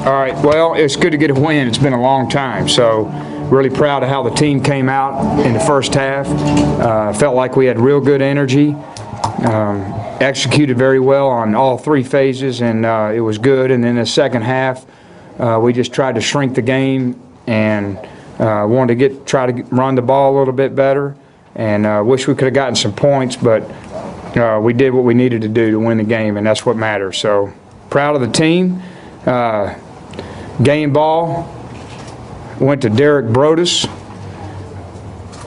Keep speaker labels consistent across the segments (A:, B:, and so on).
A: All right, well, it's good to get a win. It's been a long time, so really proud of how the team came out in the first half. Felt like we had real good energy, executed very well on all three phases, and it was good. And then the second half, we just tried to shrink the game and wanted to try to run the ball a little bit better, and wish we could have gotten some points, but we did what we needed to do to win the game, and that's what matters. So proud of the team. Game ball went to Derek Brodus.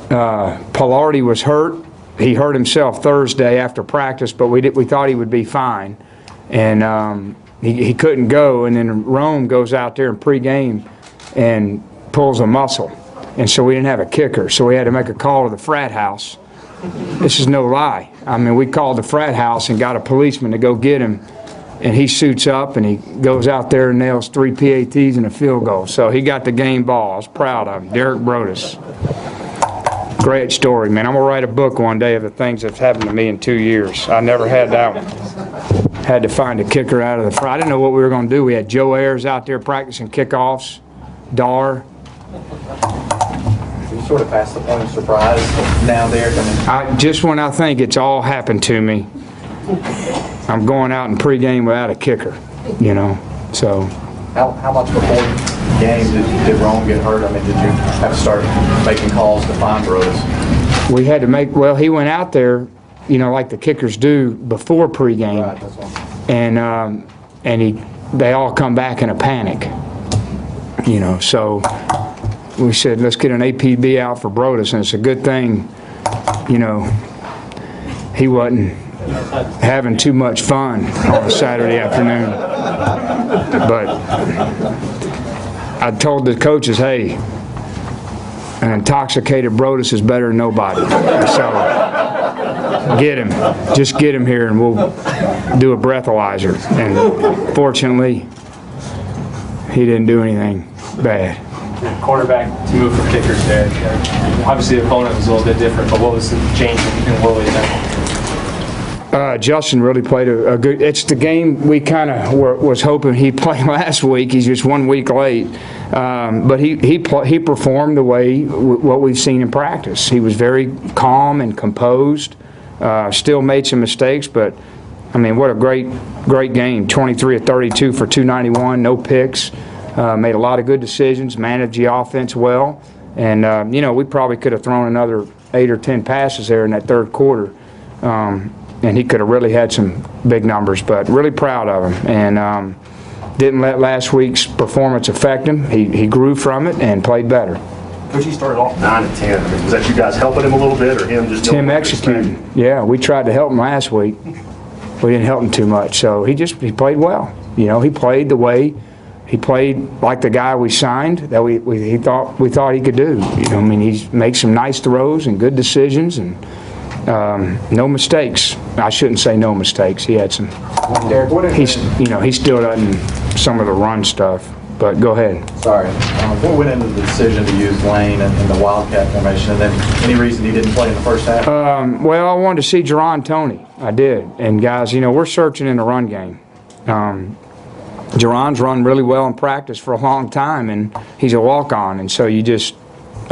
A: Pilardi was hurt. He hurt himself Thursday after practice, but we thought he would be fine, and he couldn't go. And then Rome goes out there in pregame and pulls a muscle, and so we didn't have a kicker. So we had to make a call to the frat house. This is no lie. I mean, we called the frat house and got a policeman to go get him. And he suits up and he goes out there and nails 3 PATs and a field goal. So he got the game ball. I was proud of him. Derek Brodus. Great story, man. I'm going to write a book one day of the things that's happened to me in 2 years. I never had that one. Had to find a kicker out of the frat. I didn't know what we were going to do. We had Joe Ayers out there practicing kickoffs. Dar.
B: You sort of passed the point of surprise now there.
A: Just when I think it's all happened to me, I'm going out in pregame without a kicker, you know. So
B: how much before the game did Rome get hurt? I mean, did you have to start making calls to find Brodus?
A: We had to make. Well, he went out there, you know, like the kickers do before pregame,
B: Right, that's one.
A: and they all come back in a panic, you know. So we said, let's get an APB out for Brodus, and it's a good thing, you know, he wasn't having too much fun on a Saturday afternoon. But I told the coaches, hey, an intoxicated Brodus is better than nobody. So get him. Just get him here and we'll do a breathalyzer. And fortunately, he didn't do anything bad.
C: Quarterback to move from kickers there. Obviously the opponent was a little bit different, but what was the change in Willie then?
A: Justin really played a good. It's the game we kind of was hoping he'd play last week. He's just 1 week late, but he performed the way what we've seen in practice. He was very calm and composed. Still made some mistakes, but I mean, what a great game. 23 of 32 for 291, no picks. Made a lot of good decisions. Managed the offense well, and you know, we probably could have thrown another 8 or 10 passes there in that third quarter. And he could have really had some big numbers, but really proud of him. And didn't let last week's performance affect him. He grew from it and played better.
D: Coach, he started off 9 and 10. I mean, was that you guys helping him a little bit, or him just
A: Tim executing? Yeah, we tried to help him last week. We didn't help him too much, so he played well. You know, he played the way he played, like the guy we signed that we thought he could do. You know, I mean, he makes some nice throws and good decisions and. No mistakes. I shouldn't say no mistakes. He had some. He still doesn't some of the run stuff. But go ahead.
B: Sorry. What went into the decision to use Lane in the Wildcat formation, and then any reason he didn't play in the first half?
A: Well, I wanted to see Jerron Toney. I did. And guys, you know, we're searching in the run game. Jerron's run really well in practice for a long time, and he's a walk-on, and so you just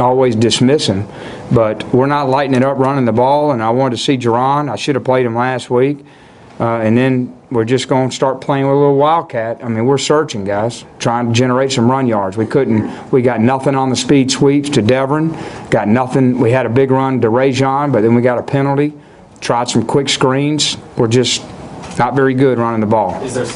A: always dismiss him, but we're not lighting it up running the ball, and I wanted to see Jerron. I should have played him last week, and then we're just going to start playing with a little Wildcat. I mean, we're searching, guys, trying to generate some run yards. We got nothing on the speed sweeps to Devon, got nothing. We had a big run to Rajon, but then we got a penalty, tried some quick screens. We're just not very good running the ball.
C: Is there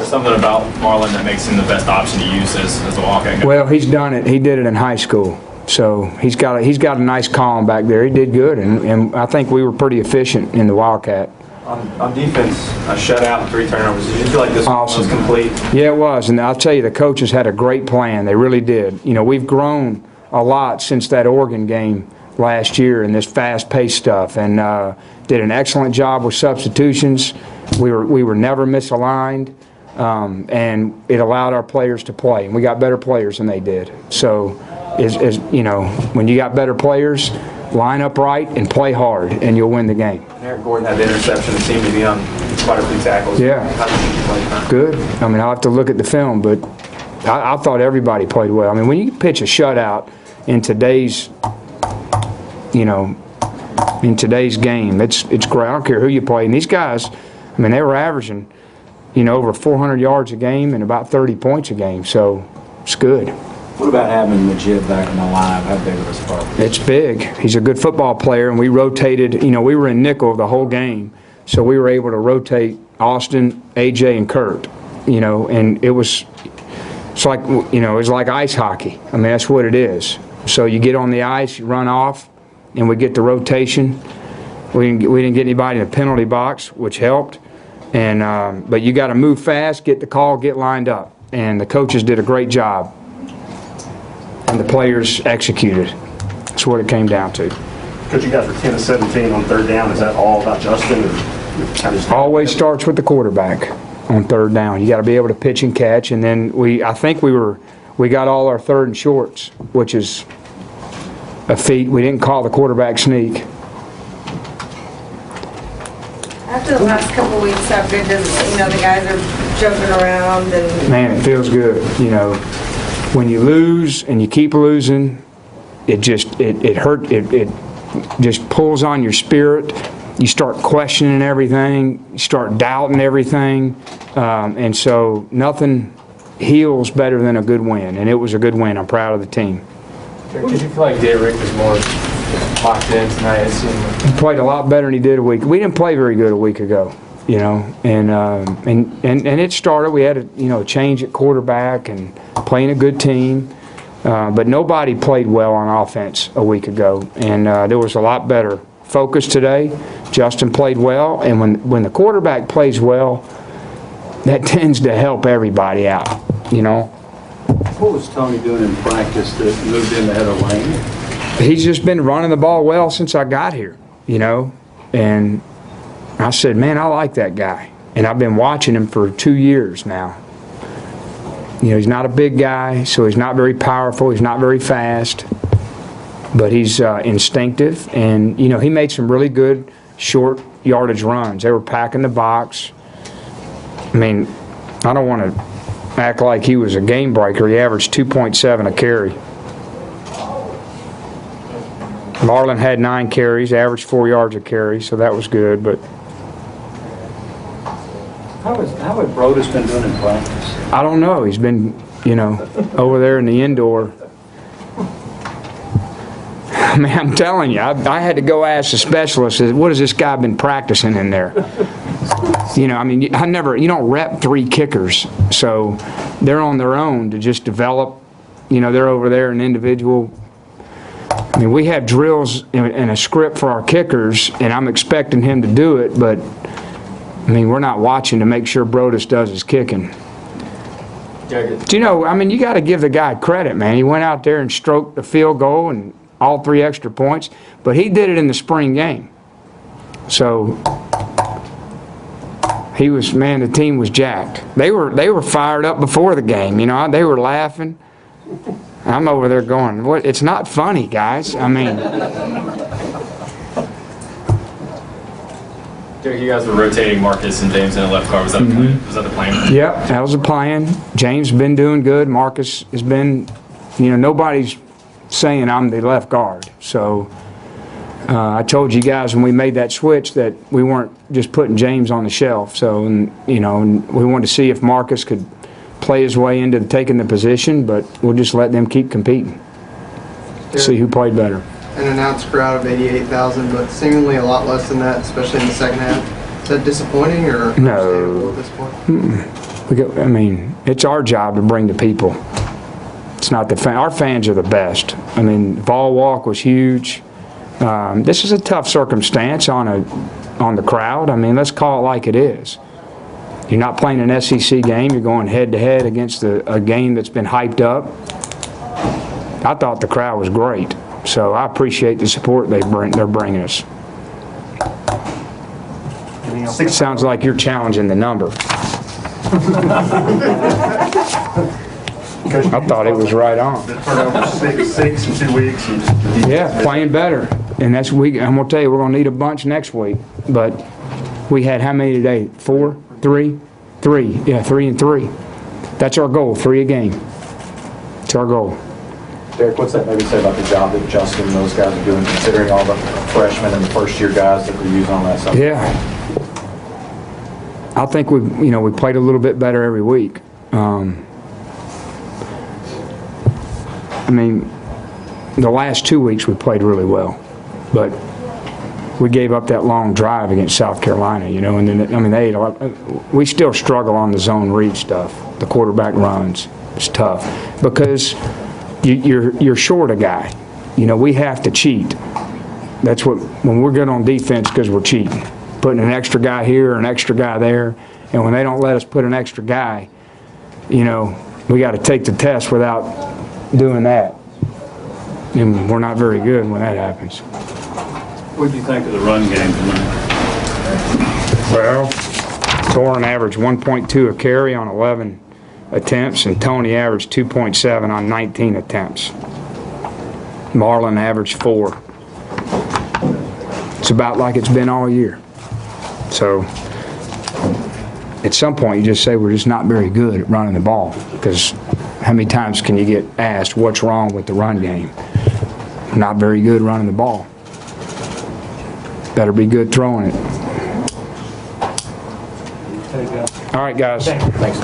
C: something about Marlon that makes him the best option to use as a Wildcat guy?
A: Well, he's done it. He did it in high school. So he's got a nice calm back there. He did good, and I think we were pretty efficient in the Wildcat.
C: On defense, a shutout and 3 turnovers. Did you feel like this was complete?
A: Yeah, it was, and I'll tell you, the coaches had a great plan. They really did. You know, we've grown a lot since that Oregon game last year in this fast-paced stuff, and did an excellent job with substitutions. We were never misaligned, and it allowed our players to play, and we got better players than they did. So. You know, when you got better players, line up right and play hard, and you'll win the game.
C: Eric Gordon had the interception. It seemed to be on quite a few tackles.
A: Yeah. Good. I mean, I'll have to look at the film, but I thought everybody played well. I mean, when you pitch a shutout in today's, in today's game, it's great. I don't care who you play. And these guys, I mean, they were averaging, over 400 yards a game and about 30 points a game. So it's good.
E: What about having Majid back in the lineup? How big of a spark?
A: It's big. He's a good football player, and we rotated. We were in nickel the whole game, so we were able to rotate Austin, AJ, and Kurt. And it's like ice hockey. I mean, that's what it is. So you get on the ice, you run off, and we get the rotation. We didn't get anybody in the penalty box, which helped. And but you got to move fast, get the call, get lined up. And the coaches did a great job. And the players executed. That's what it came down to.
D: Coach, you guys were 10 of 17 on third down. Is that all about Justin?
A: Always starts with the quarterback on third down. You got to be able to pitch and catch. And then I think we got all our third and shorts, which is a feat. We didn't call the quarterback sneak.
F: After the last couple of weeks, how good does it, the guys are jumping around and...
A: Man, it feels good, When you lose and you keep losing, it just just pulls on your spirit. You start questioning everything. You start doubting everything. And so nothing heals better than a good win. And it was a good win. I'm proud of the team.
C: Did you feel like Derek was more locked in tonight?
A: He played a lot better than he did a week. We didn't play very good a week ago, and it started. We had a change at quarterback and playing a good team, but nobody played well on offense a week ago, and there was a lot better focus today. Justin played well, and when the quarterback plays well, that tends to help everybody out,
E: What was Tony doing in practice that moved in ahead of Lane?
A: He's just been running the ball well since I got here, and I said, man, I like that guy. And I've been watching him for 2 years now. He's not a big guy, so he's not very powerful. He's not very fast, but he's instinctive. And, he made some really good short yardage runs. They were packing the box. I mean, I don't want to act like he was a game breaker. He averaged 2.7 a carry. Marlon had 9 carries, averaged 4 yards a carry, so that was good. But
E: how had Brodus been doing in practice?
A: I don't know. He's been, over there in the indoor. Man, I'm telling you, I had to go ask the specialist, what has this guy been practicing in there? You don't rep 3 kickers, so they're on their own to just develop. They're over there in individual. I mean, we have drills and a script for our kickers, and I'm expecting him to do it, but, we're not watching to make sure Brodus does his kicking. You got to give the guy credit, man. He went out there and stroked the field goal and all 3 extra points, but he did it in the spring game. So the team was jacked. They were fired up before the game. They were laughing. I'm over there going, what? It's not funny, guys.
G: Derek, you guys were rotating Marcus and James in the left guard. Was that the plan? Was that the plan?
A: Yep, that was the plan. James has been doing good. Marcus has been, nobody's saying I'm the left guard. So I told you guys when we made that switch that we weren't just putting James on the shelf. So, and we wanted to see if Marcus could play his way into taking the position, but we'll just let them keep competing. See who played better.
H: An announced crowd of 88,000, but seemingly a lot less than that, especially in the second half. Is that disappointing or understandable at this point?
A: It's our job to bring the people. It's not the fan. Our fans are the best. Ball walk was huge. This is a tough circumstance on the crowd. Let's call it like it is. You're not playing an SEC game. You're going head-to-head against a game that's been hyped up. I thought the crowd was great. So I appreciate the support they're bringing us. Sounds like you're challenging the number. I thought it was right on.
D: Six in 2 weeks.
A: Yeah, playing better. And I'm going to tell you, we're going to need a bunch next week. But we had how many today? 4, 3? 3. Yeah, 3 and 3. That's our goal, 3 a game. It's our goal.
B: Derek, what's that maybe say about the job that Justin and those guys are doing, considering all the freshmen and the first-year guys that they're using on that side?
A: Yeah. I think we played a little bit better every week. I mean, the last 2 weeks we played really well, but we gave up that long drive against South Carolina, and then, I mean, they ate a lot. We still struggle on the zone read stuff, the quarterback runs. It's tough because you're short a guy. We have to cheat. That's when we're good on defense, because we're cheating. Putting an extra guy here, an extra guy there, and when they don't let us put an extra guy, we got to take the test without doing that. And we're not very good when that happens.
E: What did you think of the run game tonight?
A: Well, Torin averaged 1.2 a carry on 11 attempts, and Tony averaged 2.7 on 19 attempts. Marlon averaged 4. It's about like it's been all year. So at some point you just say we're just not very good at running the ball, because how many times can you get asked what's wrong with the run game? Not very good running the ball. Better be good throwing it. All right, guys. Thanks.